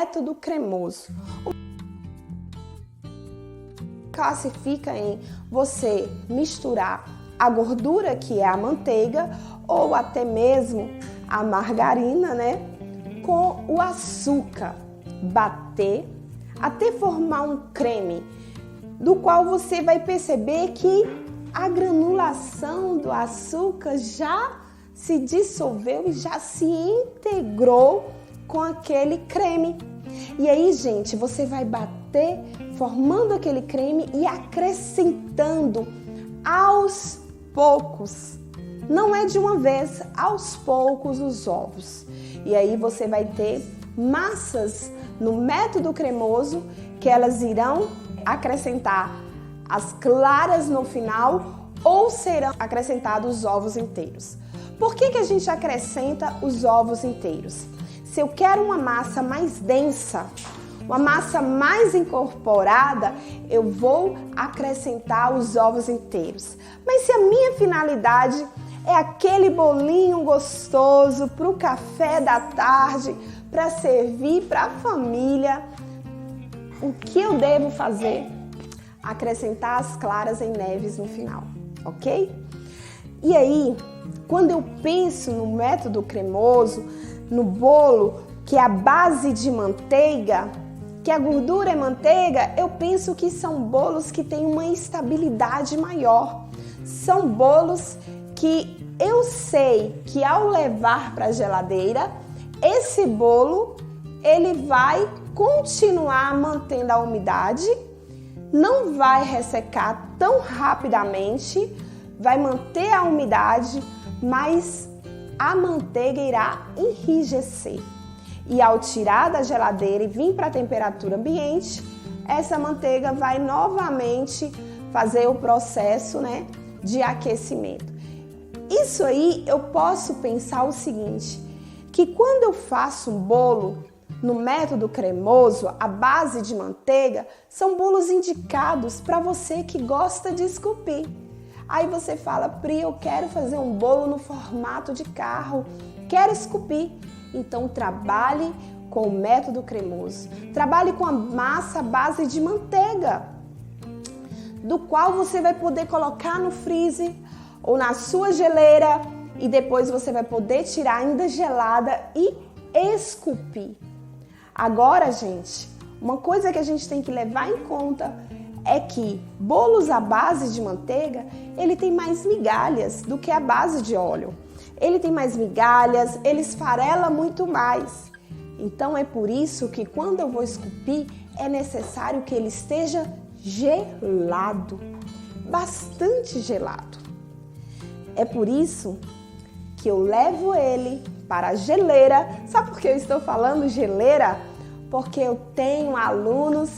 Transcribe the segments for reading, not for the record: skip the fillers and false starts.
método cremoso. Classifica em você misturar a gordura, que é a manteiga, ou até mesmo a margarina, né, com o açúcar. Bater até formar um creme, do qual você vai perceber que a granulação do açúcar já se dissolveu e já se integrou com aquele creme. E aí, gente, você vai bater, formando aquele creme e acrescentando aos poucos. Não é de uma vez, aos poucos os ovos. E aí você vai ter massas no método cremoso que elas irão acrescentar as claras no final ou serão acrescentados os ovos inteiros. Por que a gente acrescenta os ovos inteiros? Se eu quero uma massa mais densa, uma massa mais incorporada, eu vou acrescentar os ovos inteiros. Mas se a minha finalidade é aquele bolinho gostoso para o café da tarde, para servir para a família, o que eu devo fazer? Acrescentar as claras em neves no final, ok? E aí, quando eu penso no método cremoso, no bolo que é a base de manteiga, que a gordura é manteiga, eu penso que são bolos que têm uma estabilidade maior. São bolos que eu sei que ao levar para a geladeira, esse bolo ele vai continuar mantendo a umidade, não vai ressecar tão rapidamente, vai manter a umidade, mas a manteiga irá enrijecer. E ao tirar da geladeira e vir para a temperatura ambiente, essa manteiga vai novamente fazer o processo, né, de aquecimento. Isso aí eu posso pensar o seguinte, que quando eu faço um bolo no método cremoso, a base de manteiga, são bolos indicados para você que gosta de esculpir. Aí você fala, Pri, eu quero fazer um bolo no formato de carro, quero esculpir. Então trabalhe com o método cremoso, trabalhe com a massa base de manteiga, do qual você vai poder colocar no freezer ou na sua geleira e depois você vai poder tirar ainda gelada e esculpir. Agora, gente, uma coisa que a gente tem que levar em conta é que bolos à base de manteiga, ele tem mais migalhas do que a base de óleo. Ele tem mais migalhas, ele esfarela muito mais. Então é por isso que quando eu vou esculpir, é necessário que ele esteja gelado, bastante gelado. É por isso que eu levo ele para a geleira. Sabe por que eu estou falando geleira? Porque eu tenho alunos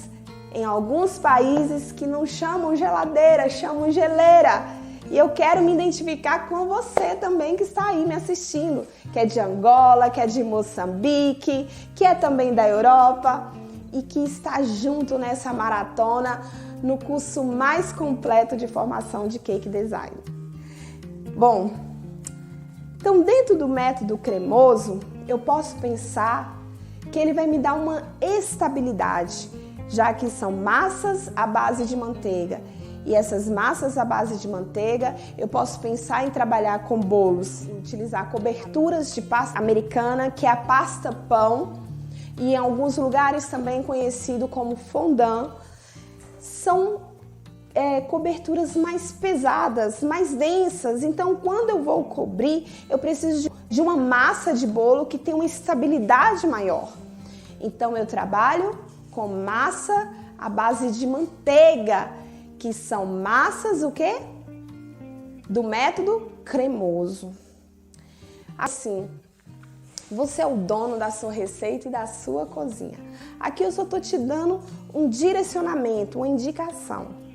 em alguns países que não chamam geladeira, chamam geleira. E eu quero me identificar com você também que está aí me assistindo, que é de Angola, que é de Moçambique, que é também da Europa e que está junto nessa maratona no curso mais completo de formação de Cake Design. Bom, então dentro do método cremoso, eu posso pensar que ele vai me dar uma estabilidade, já que são massas à base de manteiga. E essas massas à base de manteiga, eu posso pensar em trabalhar com bolos, utilizar coberturas de pasta americana, que é a pasta pão, e em alguns lugares também conhecido como fondant. São coberturas mais pesadas, mais densas. Então, quando eu vou cobrir, eu preciso de uma massa de bolo que tem uma estabilidade maior. Então, eu trabalho com massa à base de manteiga, que são massas o quê? Do método cremoso. Assim, você é o dono da sua receita e da sua cozinha. Aqui eu só estou te dando um direcionamento, uma indicação.